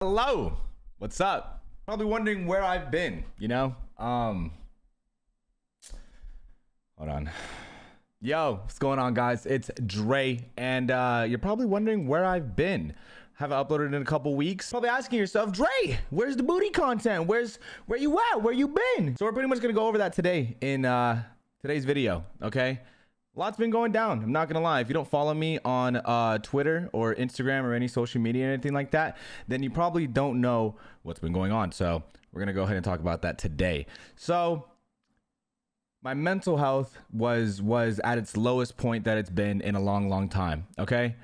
Hello, what's up? Probably wondering where I've been, hold on. Yo, what's going on, guys? It's Dre, and you're probably wondering where I've been. Haven't uploaded in a couple weeks. Probably asking yourself, Dre, where's the booty content? Where you at? Where you been? So we're pretty much gonna go over that today in today's video, okay? Lots been going down. I'm not gonna lie. If you don't follow me on Twitter or Instagram or any social media or anything like that, then you probably don't know what's been going on. So we're gonna go ahead and talk about that today. So my mental health was at its lowest point that it's been in a long time. Okay,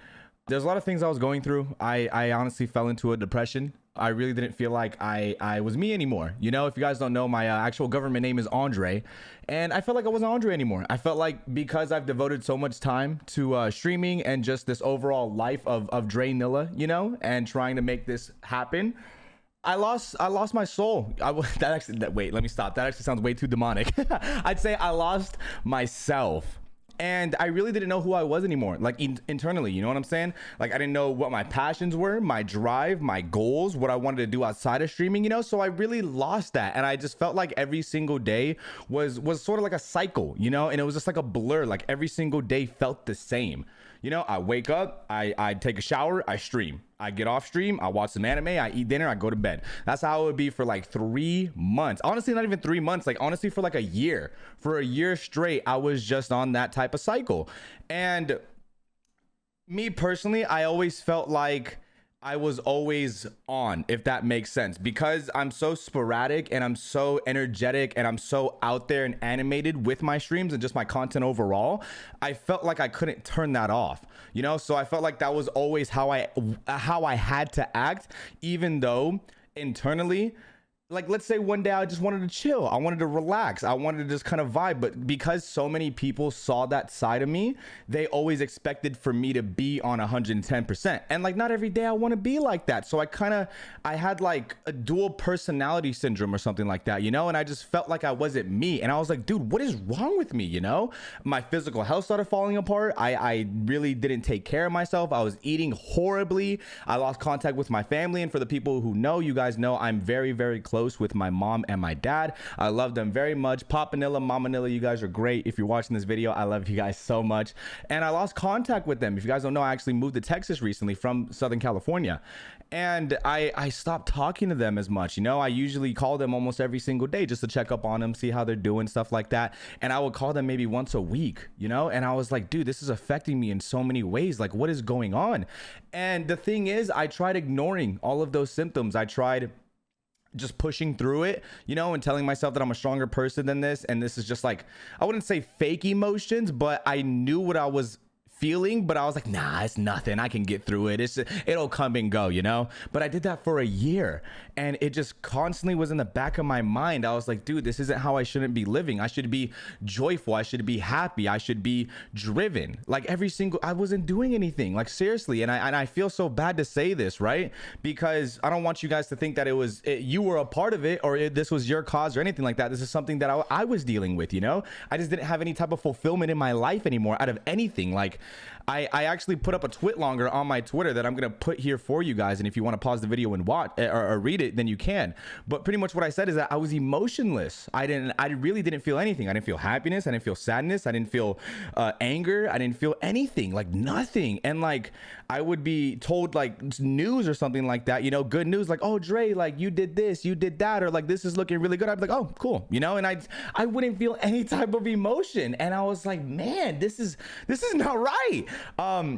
there's a lot of things I was going through. I honestly fell into a depression. I really didn't feel like I was me anymore. You know, if you guys don't know, my actual government name is Andre, and I felt like I wasn't Andre anymore. I felt like because I've devoted so much time to streaming and just this overall life of Draynilla, you know, and trying to make this happen, I lost my soul. Wait, let me stop. That actually sounds way too demonic. I'd say I lost myself. And I really didn't know who I was anymore, like internally, you know what I'm saying? Like, I didn't know what my passions were, my drive, my goals, what I wanted to do outside of streaming, you know? So I really lost that. And I just felt like every single day was sort of like a cycle, you know? And it was just like a blur. Like every single day felt the same. You know, I wake up, I take a shower, I stream. I get off stream, I watch some anime, I eat dinner, I go to bed. That's how it would be for like 3 months. Honestly, not even 3 months, like honestly for like a year. For a year straight, I was just on that type of cycle. And me personally, I always felt like I was always on, if that makes sense, because I'm so sporadic and I'm so energetic and I'm so out there and animated with my streams and just my content overall. I felt like I couldn't turn that off, you know? So I felt like that was always how I had to act, even though internally, like, let's say one day I just wanted to chill. I wanted to relax. I wanted to just kind of vibe. But because so many people saw that side of me, they always expected for me to be on 110%. And like, not every day I want to be like that. So I had like a dual personality syndrome or something like that, you know? And I just felt like I wasn't me. And I was like, dude, what is wrong with me? You know, my physical health started falling apart. I really didn't take care of myself. I was eating horribly. I lost contact with my family. And for the people who know, you guys know, I'm very close with my mom and my dad. I love them very much. Papanilla, Mamanilla, you guys are great. If you're watching this video, I love you guys so much. And I lost contact with them. If you guys don't know, I actually moved to Texas recently from Southern California. And I stopped talking to them as much. You know, I usually call them almost every single day just to check up on them, see how they're doing, stuff like that. And I would call them maybe once a week, you know? And I was like, dude, this is affecting me in so many ways. Like, what is going on? And the thing is, I tried ignoring all of those symptoms. I tried just pushing through it, you know, and telling myself that I'm a stronger person than this. And this is just like, I wouldn't say fake emotions, but I knew what I was feeling, but I was like, nah, it's nothing. I can get through it. It'll come and go, you know? But I did that for a year and it just constantly was in the back of my mind. I was like, dude, this isn't how I shouldn't be living. I should be joyful. I should be happy. I should be driven. Like I wasn't doing anything, like seriously. And I feel so bad to say this, right? Because I don't want you guys to think that you were a part of it or this was your cause or anything like that. This is something that I was dealing with, you know? I just didn't have any type of fulfillment in my life anymore out of anything. Like, I actually put up a twit longer on my Twitter that I'm going to put here for you guys. And if you want to pause the video and watch or read it, then you can. But pretty much what I said is that I was emotionless. I really didn't feel anything. I didn't feel happiness. I didn't feel sadness. I didn't feel anger. I didn't feel anything, like nothing. And like, I would be told like news or something like that, you know, good news, like, oh, Dre, like you did this, you did that, or like, this is looking really good. I'd be like, oh, cool. You know, and I wouldn't feel any type of emotion. And I was like, man, this is not right.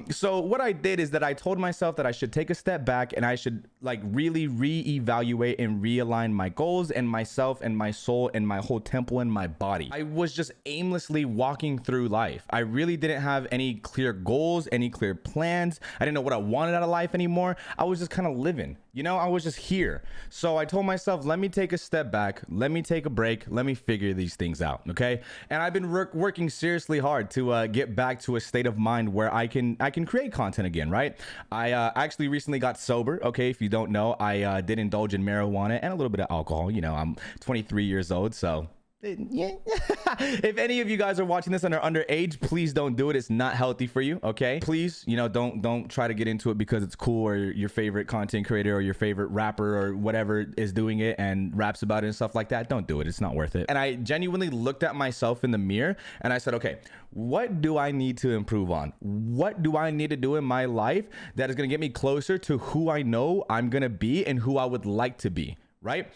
So what I did is that I told myself that I should take a step back and I should like really reevaluate and realign my goals and myself and my soul and my whole temple and my body. I was just aimlessly walking through life. I really didn't have any clear goals, any clear plans. I didn't know what I wanted out of life anymore. I was just kind of living, you know, I was just here. So I told myself, let me take a step back. Let me take a break. Let me figure these things out. Okay. And I've been working seriously hard to get back to a state of mind where I can create content again, right? I actually recently got sober. Okay, if you don't know, I did indulge in marijuana and a little bit of alcohol. You know, I'm 23 years old, so Yeah. If any of you guys are watching this and are underage, please don't do it. It's not healthy for you. Okay, please, don't try to get into it because it's cool, or your favorite content creator or your favorite rapper or whatever is doing it and raps about it and stuff like that. Don't do it. It's not worth it. And I genuinely looked at myself in the mirror and I said, okay, what do I need to improve on? What do I need to do in my life that is going to get me closer to who I know I'm going to be and who I would like to be, right?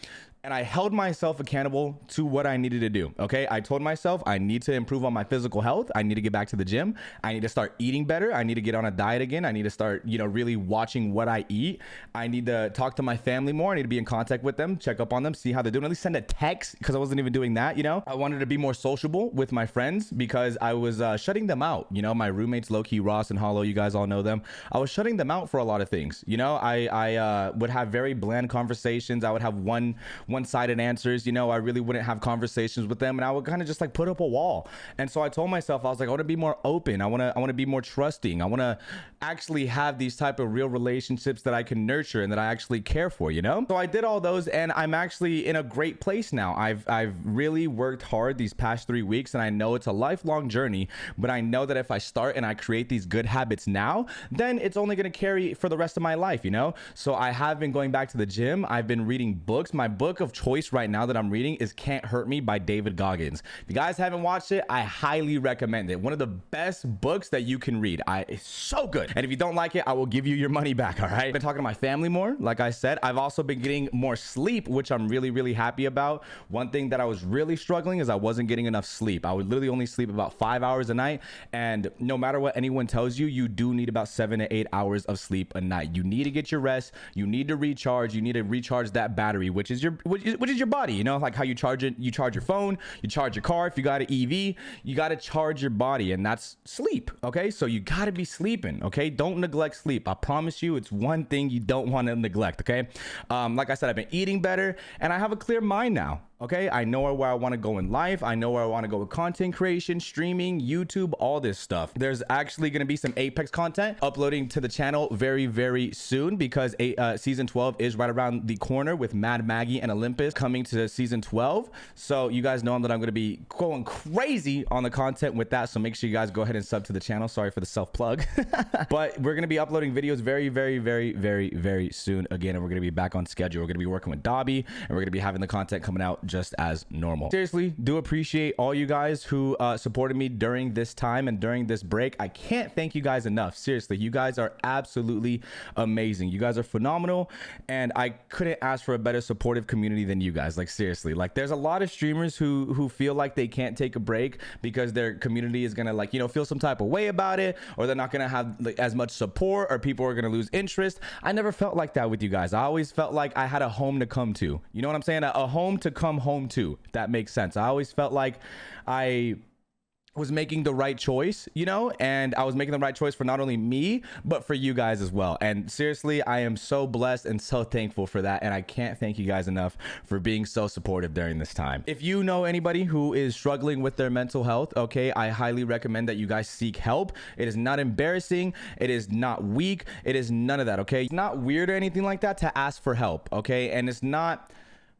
And I held myself accountable to what I needed to do. Okay. I told myself I need to improve on my physical health. I need to get back to the gym. I need to start eating better. I need to get on a diet again. I need to start, really watching what I eat. I need to talk to my family more. I need to be in contact with them, check up on them, see how they're doing, at least send a text, because I wasn't even doing that. I wanted to be more sociable with my friends because I was shutting them out. My roommates, low-key, Ross and Hollow, you guys all know them. I was shutting them out for a lot of things. I would have very bland conversations. I would have one-sided answers. I really wouldn't have conversations with them, and I would kind of just like put up a wall. And so I told myself, I was like, I want to be more open. I want to be more trusting. I want to actually have these type of real relationships that I can nurture and that I actually care for, So I did all those, and I'm actually in a great place now. I've really worked hard these past 3 weeks, and I know it's a lifelong journey, but I know that if I start and I create these good habits now, then it's only going to carry for the rest of my life, So I have been going back to the gym. I've been reading books. My book of choice right now that I'm reading is Can't Hurt Me by David Goggins. If you guys haven't watched it, I highly recommend it. One of the best books that you can read. It's so good. And if you don't like it, I will give you your money back. All right. I've been talking to my family more. Like I said, I've also been getting more sleep, which I'm really, really happy about. One thing that I was really struggling is I wasn't getting enough sleep. I would literally only sleep about 5 hours a night. And no matter what anyone tells you, you do need about 7 to 8 hours of sleep a night. You need to get your rest. You need to recharge. You need to recharge that battery, which is your body. Like how you charge it. You charge your phone. You charge your car. If you got an EV, you got to charge your body, and that's sleep. Okay, so you got to be sleeping. Okay, don't neglect sleep. I promise you, it's one thing you don't want to neglect. Okay, like I said, I've been eating better, and I have a clear mind now. Okay, I know where I want to go in life. I know where I want to go with content creation, streaming, YouTube, all this stuff. There's actually going to be some Apex content uploading to the channel very, very soon, because season 12 is right around the corner with Mad Maggie and Olympus coming to season 12. So you guys know that I'm going to be going crazy on the content with that. So make sure you guys go ahead and sub to the channel. Sorry for the self plug, but we're going to be uploading videos very, very, very, very, very soon again. And we're going to be back on schedule. We're going to be working with Dobby, and we're going to be having the content coming out just as normal. Seriously, do appreciate all you guys who supported me during this time and during this break. I can't thank you guys enough. Seriously, you guys are absolutely amazing. You guys are phenomenal, and I couldn't ask for a better supportive community than you guys. Like, seriously, like there's a lot of streamers who feel like they can't take a break because their community is gonna feel some type of way about it, or they're not gonna have as much support, or people are gonna lose interest. I never felt like that with you guys. I always felt like I had a home to come to. You know what I'm saying? A home to come home to, if that makes sense. I always felt like I was making the right choice, and I was making the right choice for not only me, but for you guys as well. And seriously, I am so blessed and so thankful for that. And I can't thank you guys enough for being so supportive during this time. If you know anybody who is struggling with their mental health, okay, I highly recommend that you guys seek help. It is not embarrassing. It is not weak. It is none of that, okay? It's not weird or anything like that to ask for help, okay? And it's not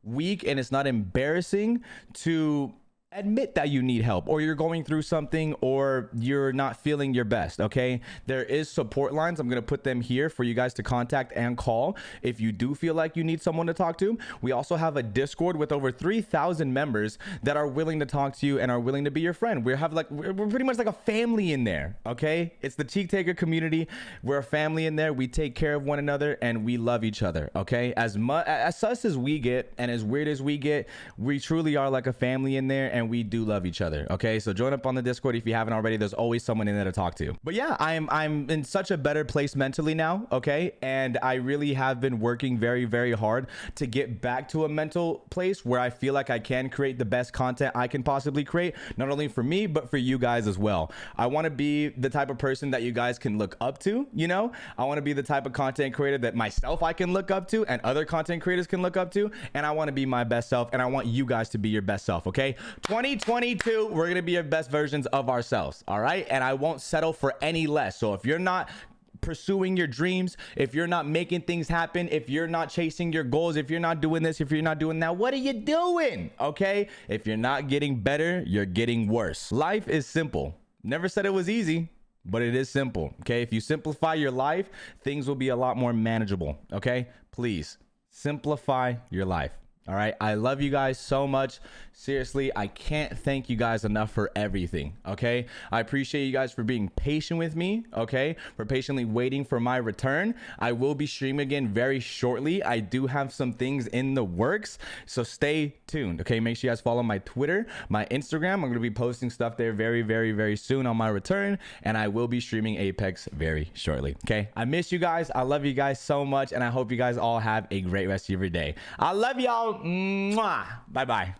weak, and it's not embarrassing to admit that you need help, or you're going through something, or you're not feeling your best. Okay, there is support lines. I'm going to put them here for you guys to contact and call if you do feel like you need someone to talk to. We also have a Discord with over 3,000 members that are willing to talk to you and are willing to be your friend. We're pretty much like a family in there. Okay, it's the Cheek Taker community. We're a family in there. We take care of one another and we love each other. Okay, as sus as we get and as weird as we get, we truly are like a family in there, and we do love each other. Okay, so join up on the Discord if you haven't already. There's always someone in there to talk to. But yeah, I'm in such a better place mentally now. Okay, and I really have been working very, very hard to get back to a mental place where I feel like I can create the best content I can possibly create, not only for me but for you guys as well. I want to be the type of person that you guys can look up to. I want to be the type of content creator that myself I can look up to and other content creators can look up to, and I want to be my best self, and I want you guys to be your best self. Okay, 2022, we're gonna be your best versions of ourselves. All right, and I won't settle for any less. So if you're not pursuing your dreams, if you're not making things happen, if you're not chasing your goals, if you're not doing this, if you're not doing that, what are you doing? Okay? If you're not getting better, you're getting worse. Life is simple. Never said it was easy, but it is simple. Okay? If you simplify your life, things will be a lot more manageable. Okay? Please simplify your life. All right. I love you guys so much. Seriously, I can't thank you guys enough for everything. Okay. I appreciate you guys for being patient with me. Okay. For patiently waiting for my return. I will be streaming again very shortly. I do have some things in the works, so stay tuned. Okay. Make sure you guys follow my Twitter, my Instagram. I'm going to be posting stuff there very, very, very soon on my return. And I will be streaming Apex very shortly. Okay. I miss you guys. I love you guys so much. And I hope you guys all have a great rest of your day. I love y'all. Mwah. Bye bye.